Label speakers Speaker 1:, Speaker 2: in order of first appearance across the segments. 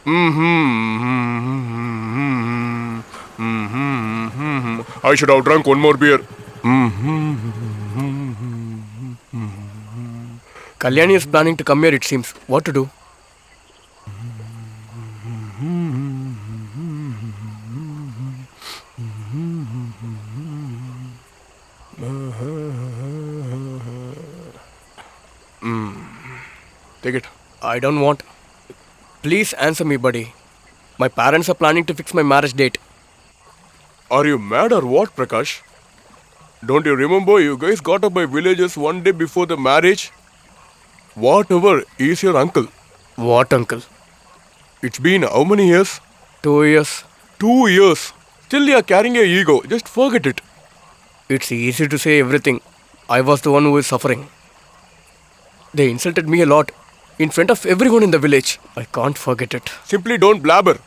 Speaker 1: I should have drunk one more beer.
Speaker 2: Kalyani is planning to come here, it seems. What to do?
Speaker 1: Take it.
Speaker 2: I don't want. Please answer me, buddy. My parents are planning to fix my marriage date.
Speaker 1: Are you mad or what, Prakash? Don't you remember you guys got up by villagers one day before the marriage? Whatever, he's your uncle.
Speaker 2: What, uncle?
Speaker 1: It's been how many years?
Speaker 2: 2 years.
Speaker 1: 2 years. Still you're carrying a ego. Just forget it.
Speaker 2: It's easy to say everything. I was the one who is suffering. They insulted me a lot in front of everyone in the village. I can't forget it.
Speaker 1: Simply don't blabber.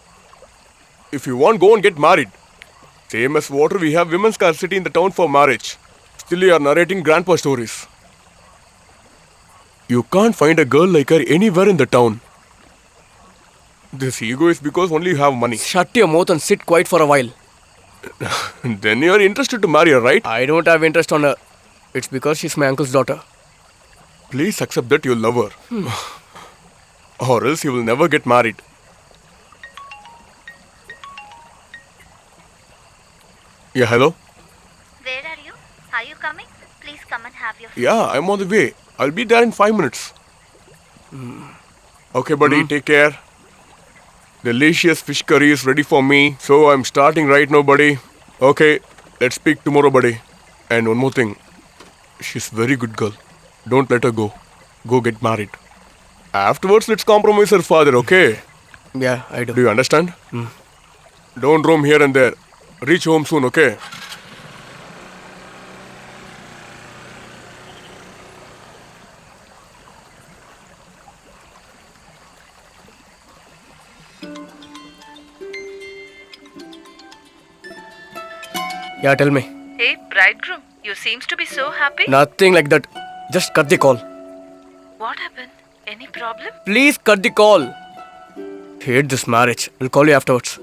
Speaker 1: If you want, go and get married. Same as water, we have women's scarcity in the town for marriage. Still you are narrating grandpa stories. You can't find a girl like her anywhere in the town. This ego is because only you have money.
Speaker 2: Shut your mouth and sit quiet for a while.
Speaker 1: Then you are interested to marry her, right?
Speaker 2: I don't have interest on her. It's because she's my uncle's daughter.
Speaker 1: Please accept that you love her. Or else you will never get married. Yeah, hello?
Speaker 3: Where are you? Are you coming? Please come and have your food.
Speaker 1: Yeah, I'm on the way. I'll be there in 5 minutes. Okay, buddy, take care. Delicious fish curry is ready for me. So I'm starting right now, buddy. Okay, let's speak tomorrow, buddy. And one more thing. She's very good girl. Don't let her go. Go get married. Afterwards, let's compromise her father, okay?
Speaker 2: Yeah, I do.
Speaker 1: Do you understand? Don't roam here and there. Reach home soon, okay?
Speaker 2: Yeah, tell me.
Speaker 4: Hey, bridegroom, you seems to be so happy.
Speaker 2: Nothing like that. Just cut the call.
Speaker 4: What happened? Any problem?
Speaker 2: Please cut the call. Hate this marriage. I'll call you afterwards.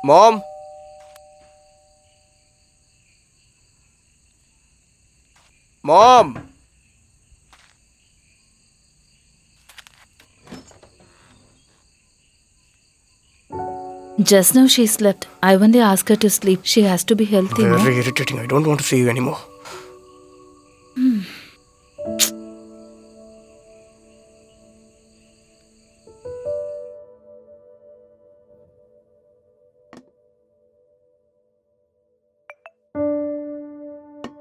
Speaker 2: Mom? Mom?
Speaker 5: Just now she slept. I only asked her to sleep. She has to be healthy, no?
Speaker 2: Very irritating. I don't want to see you anymore.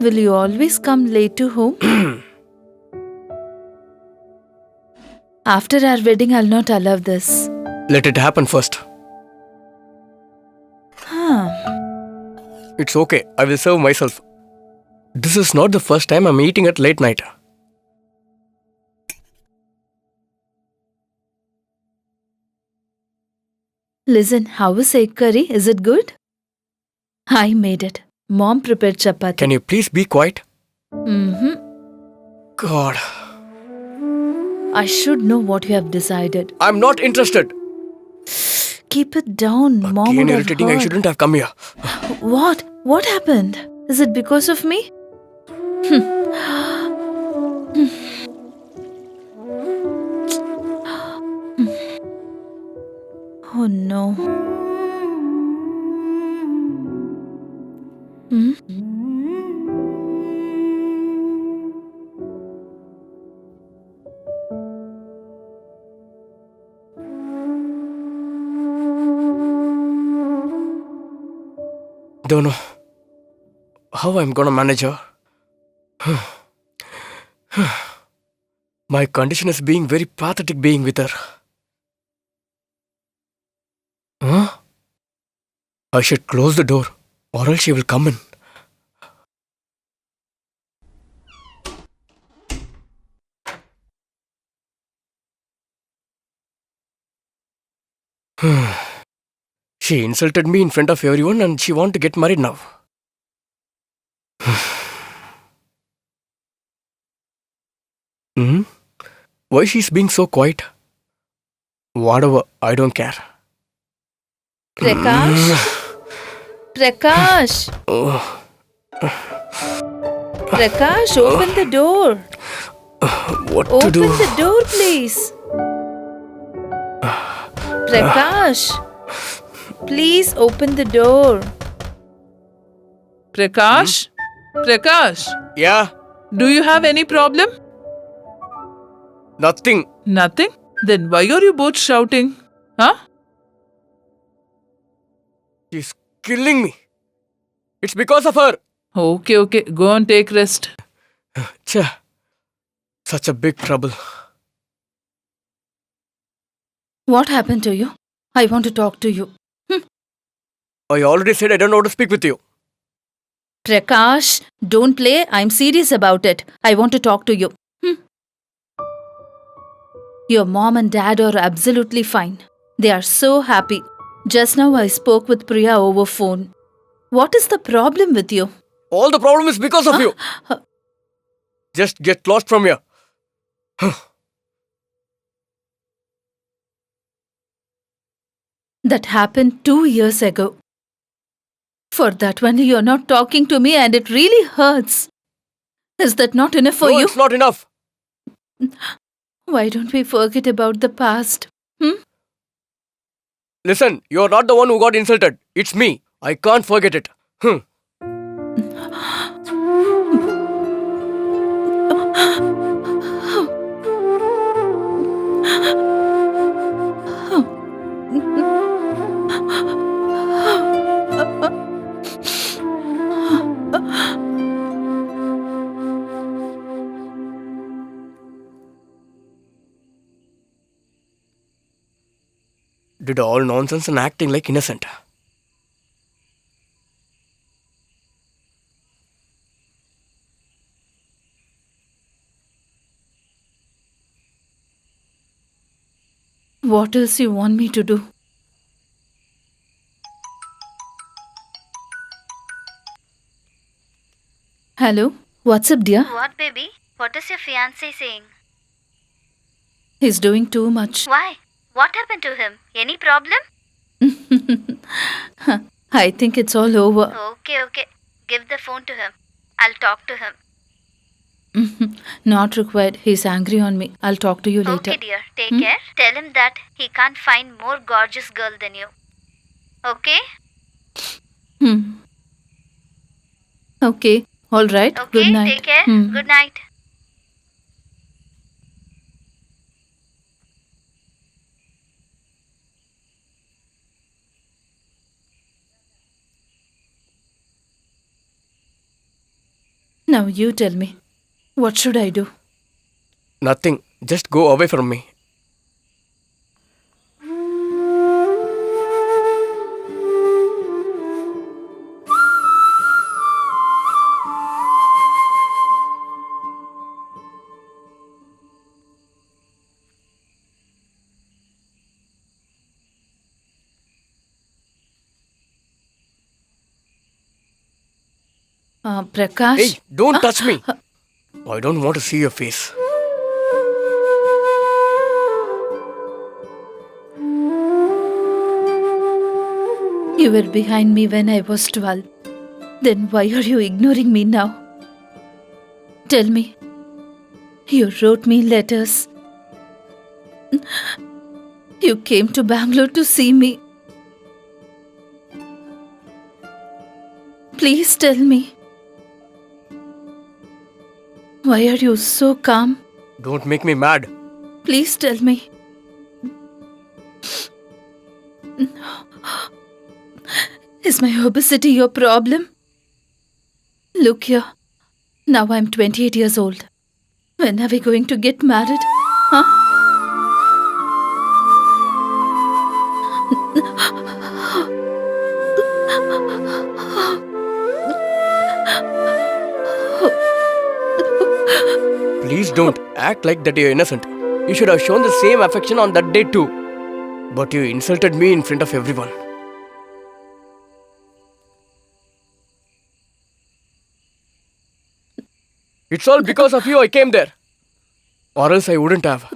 Speaker 5: Will you always come late to home? After our wedding, I'll not allow this.
Speaker 2: Let it happen first.
Speaker 5: Huh.
Speaker 2: It's okay. I will serve myself. This is not the first time I'm eating at late night.
Speaker 5: Listen, how is egg curry? Is it good? I made it. Mom prepared chapati.
Speaker 2: Can you please be quiet?
Speaker 5: Mm-hmm.
Speaker 2: God.
Speaker 5: I should know what you have decided.
Speaker 2: I'm not interested.
Speaker 5: Keep it down. Mom
Speaker 2: Again
Speaker 5: would have
Speaker 2: irritating. I
Speaker 5: heard.
Speaker 2: shouldn't have come here.
Speaker 5: What? What happened? Is it because of me? Oh no. Hmm?
Speaker 2: Don't know how I'm gonna manage her. My condition is being very pathetic being with her. Huh? I should close the door, or else she will come in. She insulted me in front of everyone and she wants to get married now. Hmm? Why she's being so quiet? Whatever, I don't care.
Speaker 5: Prakash? Prakash?
Speaker 2: Oh,
Speaker 5: Prakash, open the door.
Speaker 2: what to
Speaker 5: Open
Speaker 2: do?
Speaker 5: the door, please. Prakash, please open the door.
Speaker 6: Prakash? Prakash,
Speaker 2: Yeah,
Speaker 6: do you have any problem?
Speaker 2: nothing.
Speaker 6: Nothing? Then why are you both shouting? Huh?
Speaker 2: She's killing me. It's because of her.
Speaker 6: Okay, go and take rest.
Speaker 2: Cha, such a big trouble.
Speaker 5: What happened to you? I want to talk to you.
Speaker 2: I already said I don't want to speak with you.
Speaker 5: Prakash, don't play. I'm serious about it. I want to talk to you. Your mom and dad are absolutely fine. They are so happy. Just now I spoke with Priya over phone. What is the problem with you?
Speaker 2: All the problem is because of you. Just get lost from here.
Speaker 5: That happened 2 years ago. For that one, you're not talking to me and it really hurts. Is that not enough for
Speaker 2: No,
Speaker 5: you?
Speaker 2: it's not enough.
Speaker 5: Why don't we forget about the past?
Speaker 2: Listen, you're not the one who got insulted. It's me. I can't forget it. Did all nonsense and acting like innocent.
Speaker 5: What else you want me to do? Hello? What's up, dear?
Speaker 3: What, baby? What is your fiancé saying?
Speaker 5: He's doing too much.
Speaker 3: Why? What happened to him? Any problem?
Speaker 5: I think it's all over.
Speaker 3: Okay. Give the phone to him. I'll talk to him.
Speaker 5: Not required. He's angry on me. I'll talk to you later.
Speaker 3: Okay, dear. Take care. Tell him that he can't find more gorgeous girl than you. Okay?
Speaker 5: Okay. All right.
Speaker 3: Okay,
Speaker 5: Good night.
Speaker 3: take care.
Speaker 5: Hmm.
Speaker 3: Good night.
Speaker 5: Now you tell me. What should I do?
Speaker 2: Nothing. Just go away from me.
Speaker 5: Prakash?
Speaker 2: Hey, don't touch me. I don't want to see your face.
Speaker 5: You were behind me when I was 12. Then why are you ignoring me now? Tell me. You wrote me letters. You came to Bangalore to see me. Please tell me. Why are you so calm?
Speaker 2: Don't make me mad.
Speaker 5: Please tell me. Is my obesity your problem? Look here. Now I'm 28 years old. When are we going to get married? Huh?
Speaker 2: Please don't act like that you're innocent. You should have shown the same affection on that day too. But you insulted me in front of everyone. It's all because of you I came there. Or else I wouldn't have.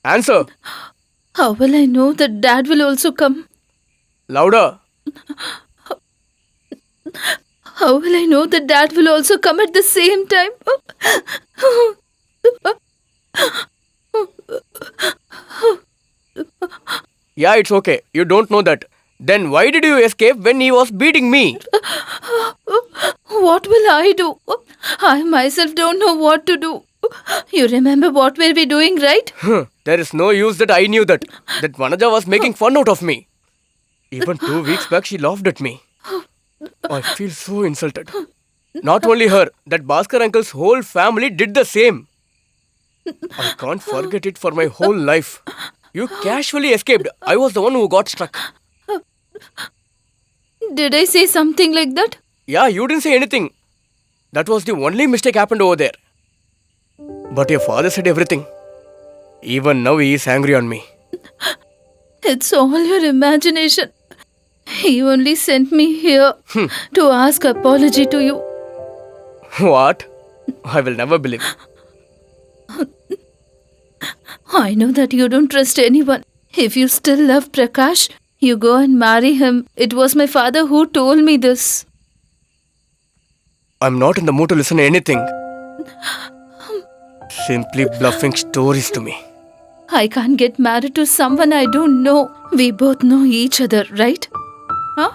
Speaker 2: Answer.
Speaker 5: How will I know that Dad will also come?
Speaker 2: Louder.
Speaker 5: How will I know that Dad will also come at the same time?
Speaker 2: Yeah, it's okay. You don't know that. Then why did you escape when he was beating me?
Speaker 5: What will I do? I myself don't know what to do. You remember what were we doing, right?
Speaker 2: There is no use that I knew that Vanaja was making fun out of me. Even 2 weeks back, she laughed at me. I feel so insulted. Not only her, that Bhaskar uncle's whole family did the same. I can't forget it for my whole life. You casually escaped. I was the one who got struck.
Speaker 5: Did I say something like that?
Speaker 2: Yeah, you didn't say anything. That was the only mistake happened over there. But your father said everything. Even now he is angry on me.
Speaker 5: It's all your imagination. He only sent me here to ask apology to you.
Speaker 2: What? I will never believe.
Speaker 5: I know that you don't trust anyone. If you still love Prakash, you go and marry him. It was my father who told me this.
Speaker 2: I'm not in the mood to listen to anything. Simply bluffing stories to me.
Speaker 5: I can't get married to someone I don't know. We both know each other, right? Huh?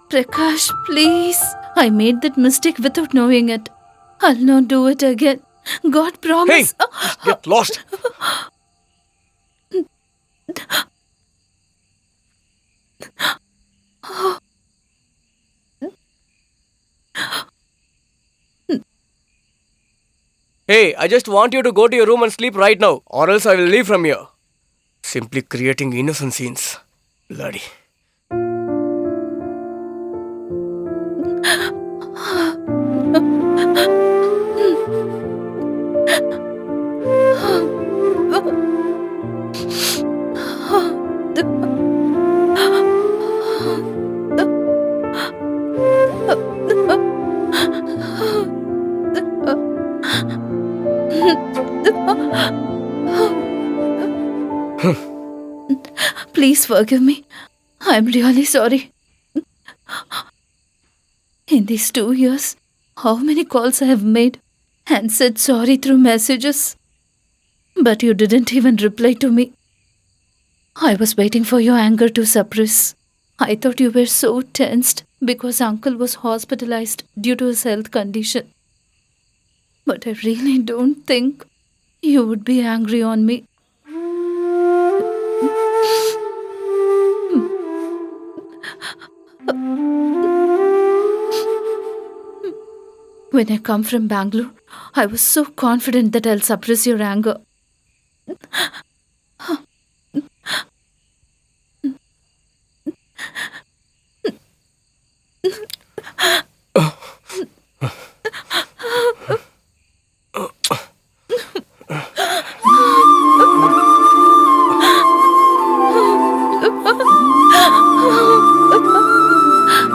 Speaker 5: Prakash, please. I made that mistake without knowing it. I'll not do it again. God
Speaker 2: Hey!
Speaker 5: promise.
Speaker 2: Just get lost! Hey, I just want you to go to your room and sleep right now, or else I will leave from here. Simply creating innocent scenes. Bloody.
Speaker 5: Please forgive me. I'm really sorry. In these 2 years, how many calls I have made and said sorry through messages. But you didn't even reply to me. I was waiting for your anger to suppress. I thought you were so tensed because uncle was hospitalized due to his health condition. But I really don't think you would be angry on me. When I come from Bangalore, I was so confident that I'll suppress your anger.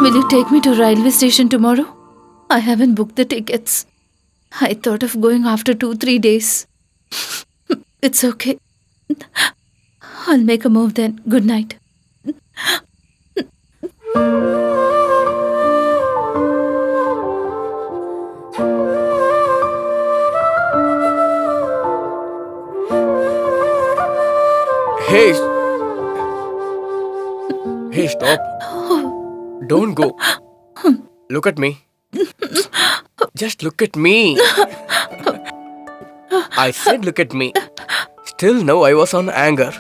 Speaker 5: Will you take me to railway station tomorrow? I haven't booked the tickets. I thought of going after 2-3 days. It's okay. I'll make a move then. Good night.
Speaker 2: Hey! Hey, stop. Don't go. Look at me. Just look at me. I said look at me. Still now I was on anger.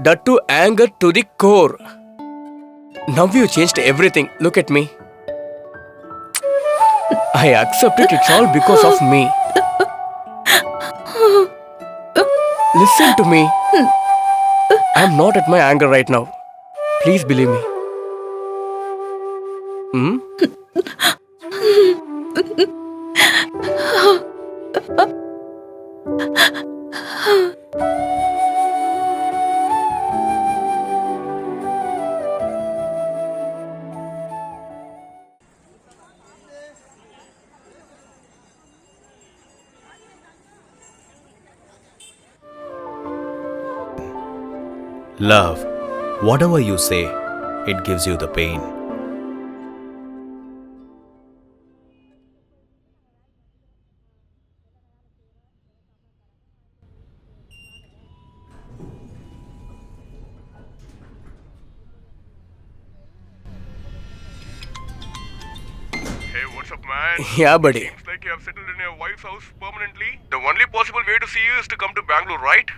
Speaker 2: That too anger to the core. Now you changed everything. Look at me. I accept it. It's all because of me. Listen to me. I'm not at my anger right now. Please believe me. Hmm?
Speaker 7: Love, whatever you say, it gives you the pain.
Speaker 1: Hey, what's up, man?
Speaker 2: Yeah, buddy.
Speaker 1: Seems like you have settled in your wife's house permanently. The only possible way to see you is to come to Bangalore, right?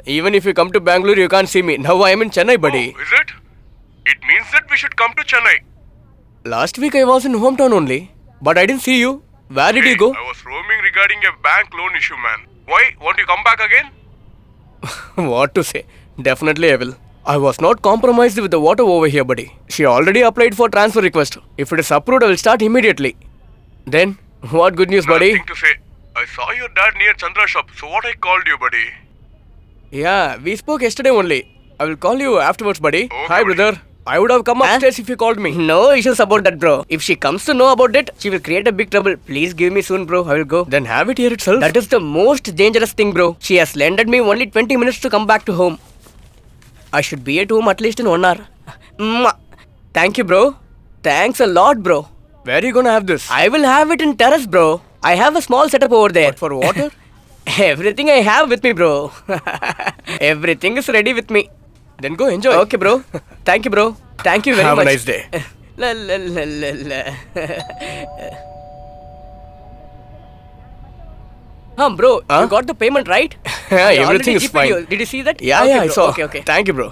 Speaker 2: Even if you come to Bangalore, you can't see me. Now I am in Chennai, buddy.
Speaker 1: Oh, is it? It means that we should come to Chennai.
Speaker 2: Last week I was in hometown only, but I didn't see you. Where did you go?
Speaker 1: I was roaming regarding a bank loan issue, man. Why? Want you come back again?
Speaker 2: What to say? Definitely I will. I was not compromised with the water over here, buddy. She already applied for transfer request. If it is approved, I will start immediately. Then, what good news, buddy?
Speaker 1: Nothing to say. I saw your dad near Chandra shop, so what I called you, buddy.
Speaker 2: Yeah, we spoke yesterday only. I will call you afterwards, buddy.
Speaker 1: Okay,
Speaker 2: Hi,
Speaker 1: buddy.
Speaker 2: brother. I would have come upstairs if you called me.
Speaker 8: No issues about that, bro. If she comes to know about it, she will create a big trouble. Please give me soon, bro. I will go.
Speaker 2: Then have it here itself.
Speaker 8: That is the most dangerous thing, bro. She has lended me only 20 minutes to come back to home. I should be at home at least in 1 hour. Mwah. Thank you, bro. Thanks a lot, bro.
Speaker 2: Where are you gonna have this?
Speaker 8: I will have it in terrace, bro. I have a small setup over there.
Speaker 2: But for water?
Speaker 8: Everything I have with me, bro. Everything is ready with me.
Speaker 2: Then go enjoy.
Speaker 8: Okay, bro. Thank you, bro. Thank you very
Speaker 2: Have
Speaker 8: much.
Speaker 2: a nice day.
Speaker 8: La la la la la. Bro,
Speaker 2: Huh?
Speaker 8: you got the payment, right?
Speaker 2: Yeah,
Speaker 8: I already
Speaker 2: everything is
Speaker 8: GP'd
Speaker 2: fine.
Speaker 8: you. Did you see that?
Speaker 2: Yeah,
Speaker 8: Okay,
Speaker 2: yeah, I
Speaker 8: bro.
Speaker 2: saw.
Speaker 8: Okay, okay.
Speaker 2: Thank you, bro.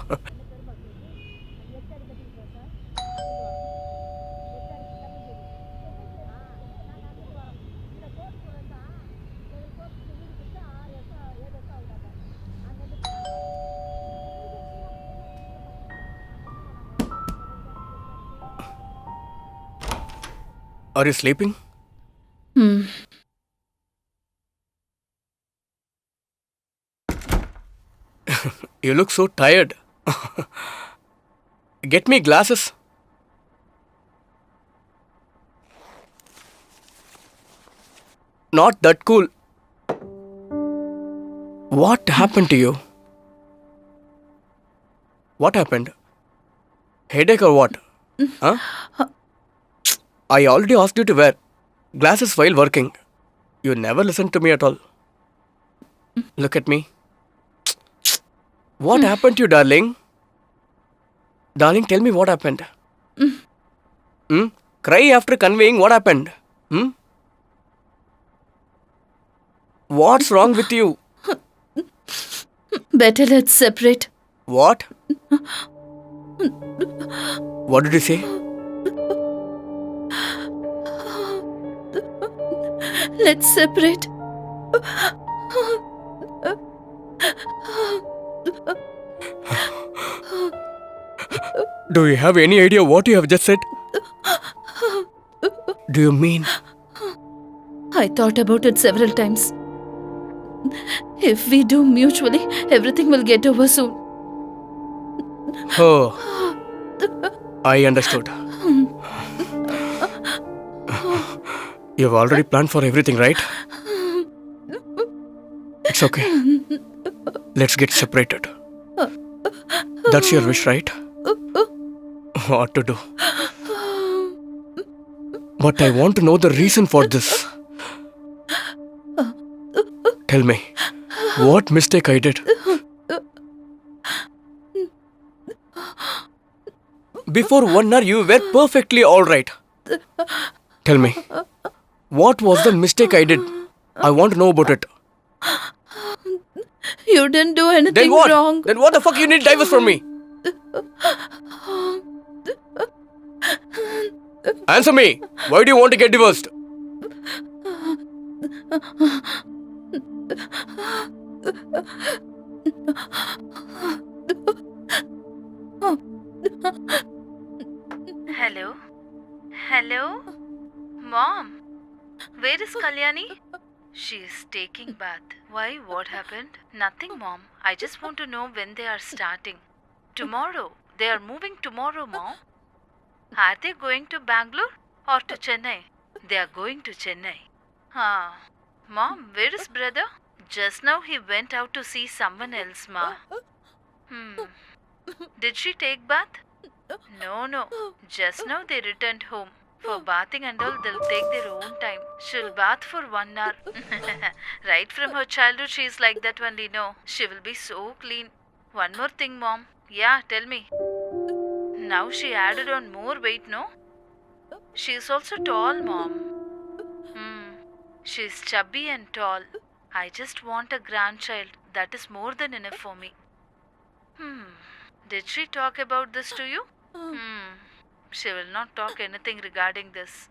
Speaker 2: Are you sleeping? You look so tired. Get me glasses. Not that cool. What happened to you? What happened? Headache or what? Huh? I already asked you to wear glasses while working. You never listened to me at all. Look at me. What happened to you, darling? Darling, tell me what happened. Cry after conveying what happened. What's wrong with you?
Speaker 5: Better let's separate.
Speaker 2: What? What did you say?
Speaker 5: Let's separate.
Speaker 2: Do you have any idea what you have just said? Do you mean?
Speaker 5: I thought about it several times. If we do mutually, everything will get over soon.
Speaker 2: Oh, I understood. You've already planned for everything, right? It's okay. Let's get separated. That's your wish, right? What to do? But I want to know the reason for this. Tell me, what mistake I did? Before 1 hour, you were perfectly alright. Tell me, what was the mistake I did? I want to know about it.
Speaker 5: You didn't do anything
Speaker 2: Then what?
Speaker 5: wrong.
Speaker 2: Then what the fuck you need divorce from me? Answer me. Why do you want to get divorced?
Speaker 4: Hello? Hello? Mom? Where is Kalyani? She is taking bath. Why? What happened? Nothing, Mom. I just want to know when they are starting. Tomorrow. They are moving tomorrow, Mom. Are they going to Bangalore or to Chennai? They are going to Chennai. Mom, where is brother? Just now he went out to see someone else, Ma. Did she take bath? No. Just now they returned home. For bathing and all, they'll take their own time. She'll bath for 1 hour. Right from her childhood, she's like that only, no. She will be so clean. One more thing, Mom. Yeah, tell me. Now she added on more weight, no? She's also tall, Mom. She's chubby and tall. I just want a grandchild. That is more than enough for me. Did she talk about this to you? She will not talk anything regarding this.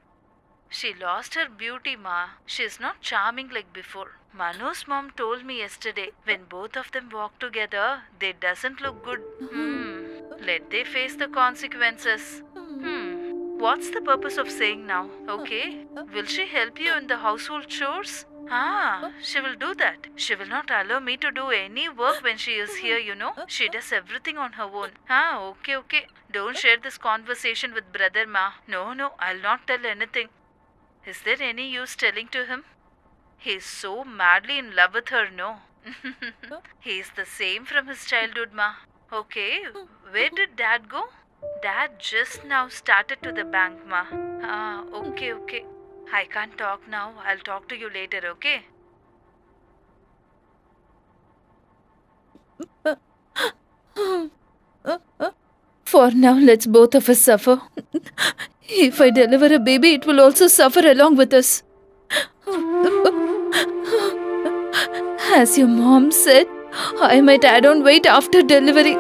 Speaker 4: She lost her beauty, Ma. She's not charming like before. Manu's mom told me yesterday, when both of them walk together, they doesn't look good. Let they face the consequences. What's the purpose of saying now? Okay. Will she help you in the household chores? She will do that. She will not allow me to do any work when she is here, you know. She does everything on her own. Okay. Don't share this conversation with brother, Ma. No, I'll not tell anything. Is there any use telling to him? He's so madly in love with her, no? He's the same from his childhood, Ma. Okay, where did Dad go? Dad just now started to the bank, Ma. Okay. I can't talk now. I'll talk to you later, okay?
Speaker 5: For now, let's both of us suffer. If I deliver a baby, it will also suffer along with us. As your mom said, I might add on weight after delivery.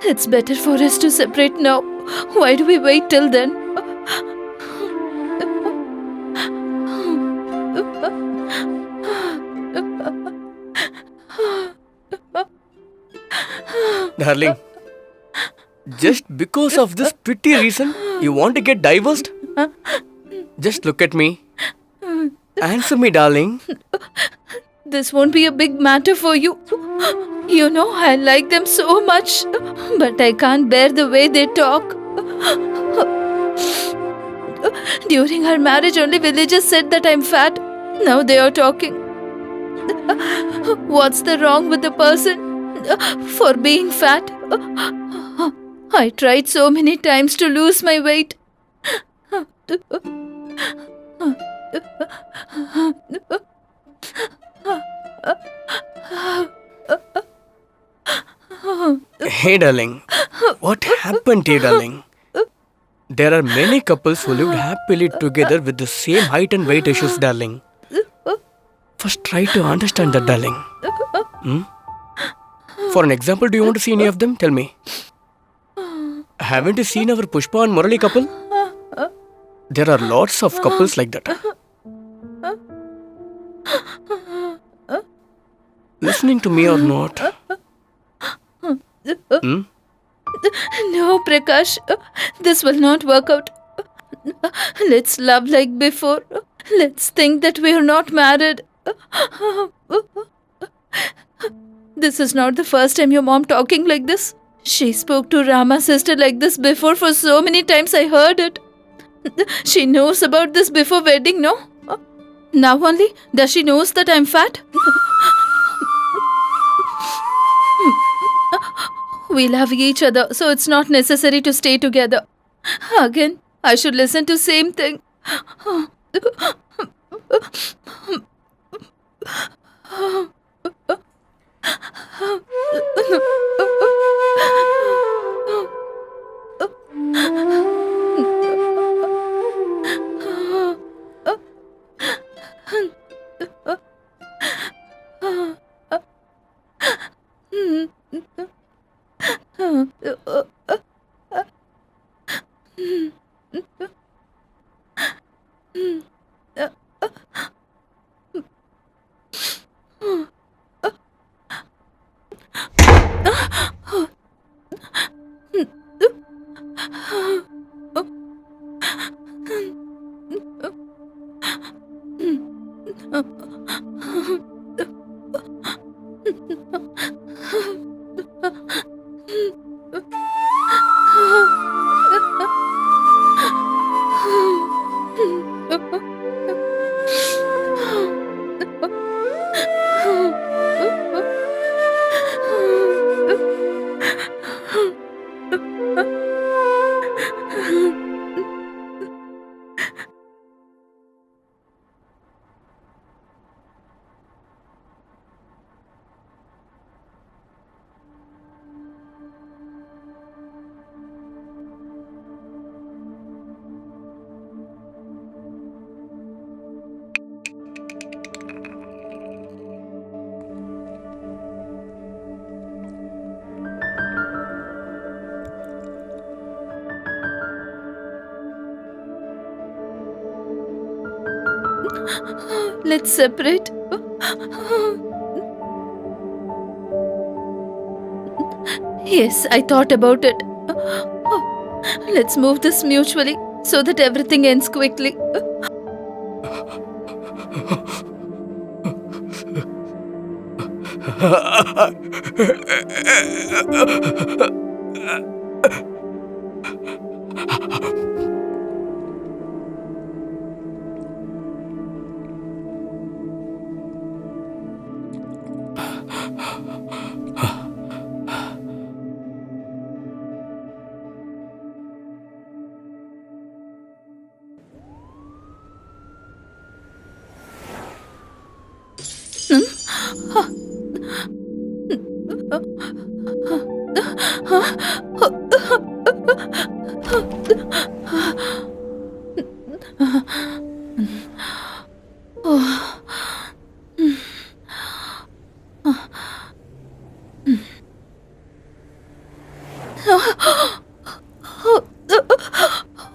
Speaker 5: It's better for us to separate now. Why do we wait till then?
Speaker 2: Darling, just because of this petty reason, you want to get divorced? Just look at me. Answer me, darling.
Speaker 5: This won't be a big matter for you. You know, I like them so much, but I can't bear the way they talk. During our marriage, only villagers said that I'm fat. Now they are talking. What's the wrong with the person for being fat? I tried so many times to lose my weight.
Speaker 2: Hey, darling. What happened to you, darling? There are many couples who lived happily together with the same height and weight issues, darling. First, try to understand that, darling. For an example, do you want to see any of them? Tell me. Haven't you seen our Pushpa and Murali couple? There are lots of couples like that. Listening to me or not?
Speaker 5: No, Prakash. This will not work out. Let's love like before. Let's think that we are not married. This is not the first time your mom talking like this. She spoke to Rama's sister like this before. For so many times I heard it. She knows about this before wedding, no? Now only does she knows that I'm fat? We love each other, so it's not necessary to stay together. Again, I should listen to same thing. Let's separate. Yes, I thought about it. Let's move this mutually so that everything ends quickly.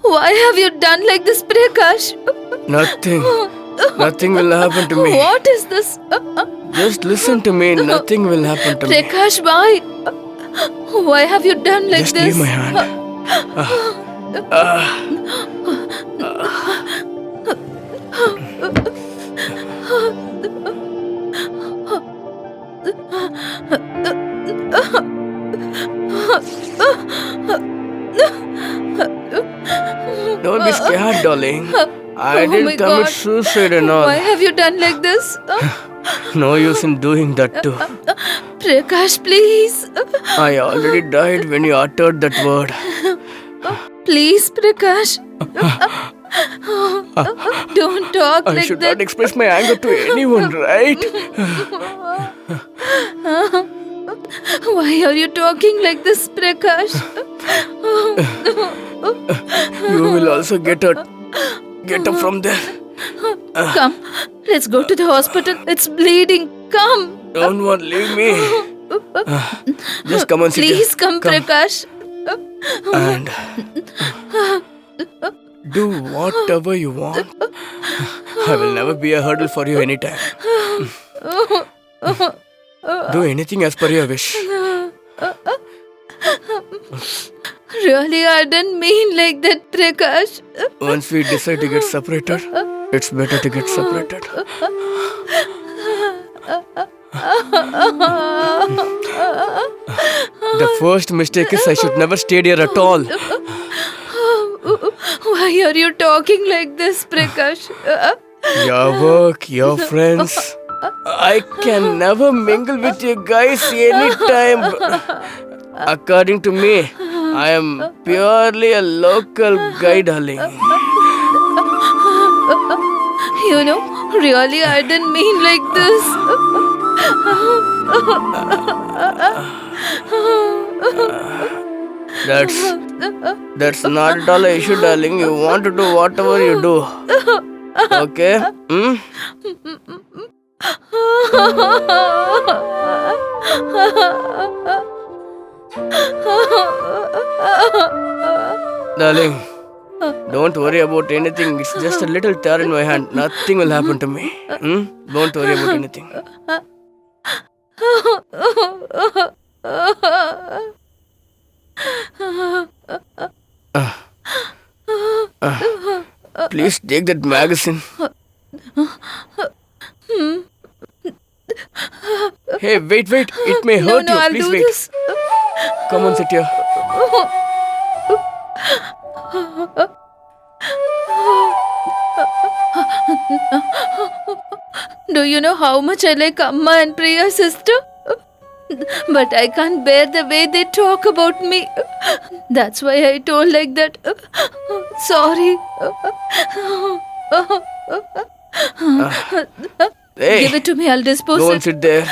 Speaker 5: Why have you done like this, Prakash?
Speaker 2: Nothing. Nothing will happen to me.
Speaker 5: What is this?
Speaker 2: Just listen to me. Nothing will happen to me.
Speaker 5: Prakash, why? Why have you done like
Speaker 2: Just
Speaker 5: this?
Speaker 2: leave my hand. Don't be scared, darling. I
Speaker 5: Oh my
Speaker 2: didn't commit
Speaker 5: God.
Speaker 2: suicide and all.
Speaker 5: Why have you done like this?
Speaker 2: No use in doing that too.
Speaker 5: Prakash, please.
Speaker 2: I already died when you uttered that word.
Speaker 5: Please, Prakash. Don't talk
Speaker 2: I
Speaker 5: like
Speaker 2: should
Speaker 5: that.
Speaker 2: not express my anger to anyone, right?
Speaker 5: Why are you talking like this, Prakash?
Speaker 2: You will also get up from there.
Speaker 5: Come, let's go to the hospital. It's bleeding. Come.
Speaker 2: Don't want to leave me. Just come and sit here.
Speaker 5: Please come, Prakash.
Speaker 2: And do whatever you want. I will never be a hurdle for you anytime. Do anything as per your wish.
Speaker 5: Really, I didn't mean like that, Prakash.
Speaker 2: Once we decide to get separated, it's better to get separated. The first mistake is I should never stayed here at all.
Speaker 5: Why are you talking like this, Prakash?
Speaker 2: Your work, your friends. I can never mingle with you guys anytime. According to me, I am purely a local guy, darling.
Speaker 5: You know, really, I didn't mean like this.
Speaker 2: That's not at all an issue, darling. You want to do whatever you do. Okay? Hmm? Darling, don't worry about anything. It's just a little tear in my hand. Nothing will happen to me. Hmm? Don't worry about anything. Please take that magazine. Hey, wait. It may hurt
Speaker 5: No,
Speaker 2: you.
Speaker 5: I'll
Speaker 2: Please
Speaker 5: do
Speaker 2: wait.
Speaker 5: this.
Speaker 2: Come on, sit here.
Speaker 5: Do you know how much I like Amma and Priya, sister? But I can't bear the way they talk about me. That's why I told like that. Sorry.
Speaker 2: Hey,
Speaker 5: Give it to me, I'll dispose
Speaker 2: go and
Speaker 5: it.
Speaker 2: sit there.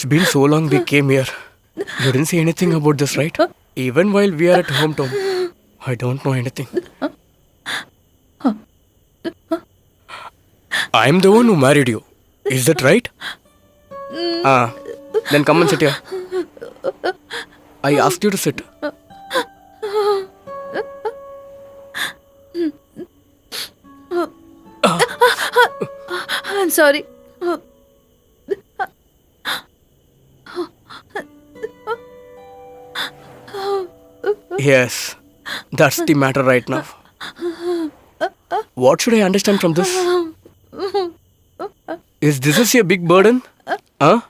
Speaker 2: It's been so long we came here. You didn't say anything about this, right? Even while we are at hometown. I don't know anything. I'm the one who married you. Is that right? Then come and sit here. I asked you to sit.
Speaker 5: I'm sorry.
Speaker 2: Yes, that's the matter right now. What should I understand from this? Is this a big burden? Huh?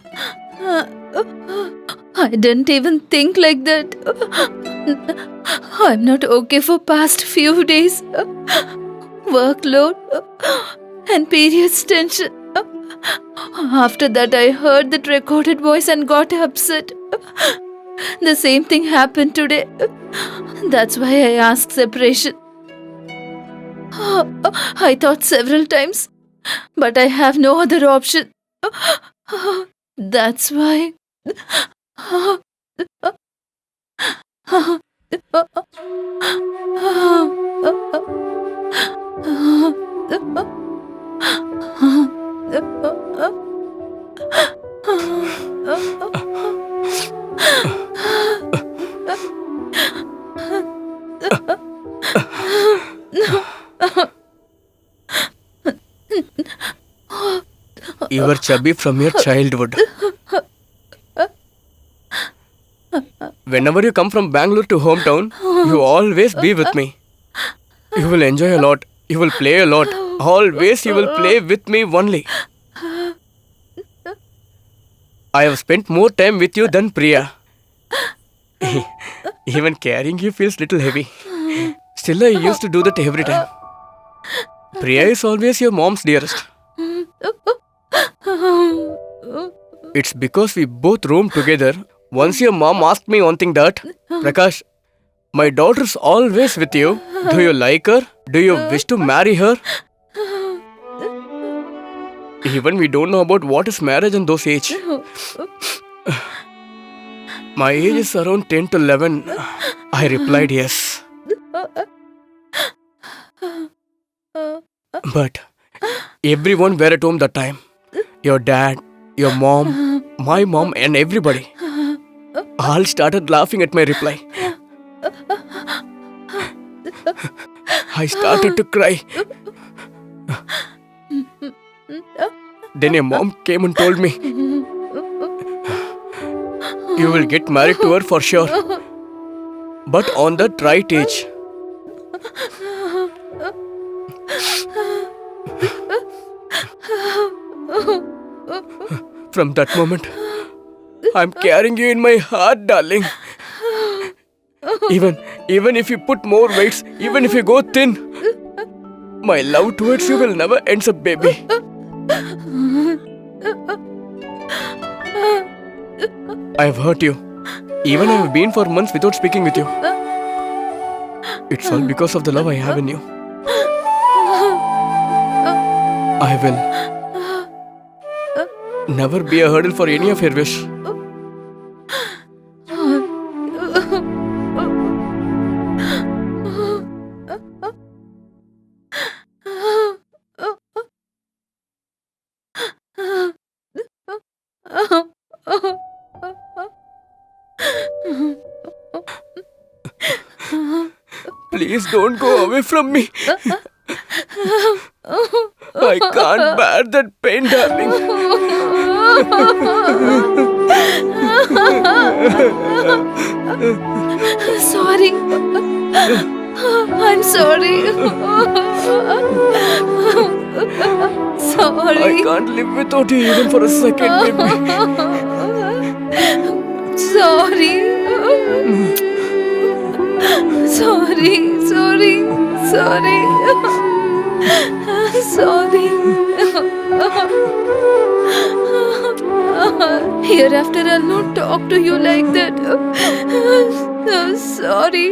Speaker 5: I didn't even think like that. I'm not okay for past few days. Workload and periods tension. After that, I heard that recorded voice and got upset. The same thing happened today. That's why I asked separation. I thought several times, but I have no other option. That's why.
Speaker 2: You were chubby from your childhood. Whenever you come from Bangalore to hometown, you always be with me. You will enjoy a lot. You will play a lot. Always you will play with me only. I have spent more time with you than Priya. Even carrying you feels little heavy. Still, I used to do that every time. Priya is always your mom's dearest. It's because we both roam together. Once your mom asked me one thing that, Prakash, my daughter's always with you. Do you like her? Do you wish to marry her? Even we don't know about what is marriage in those age. My age is around 10 to 11. I replied yes. But everyone were at home that time. Your dad, your mom, my mom and everybody. All started laughing at my reply. I started to cry. Then your mom came and told me, you will get married to her for sure. But on that right age. From that moment, I'm carrying you in my heart, darling. Even if you put more weights, even if you go thin, my love towards you will never end up, baby. I've hurt you. Even I've been for months without speaking with you. It's all because of the love I have in you. I will never be a hurdle for any of your wish. Please don't go away from me. I can't bear that pain, darling.
Speaker 5: Sorry. I'm sorry. Sorry.
Speaker 2: I can't live without you even for a second, baby.
Speaker 5: Sorry. Sorry. Sorry. Hereafter, I'll not talk to you like that. Sorry.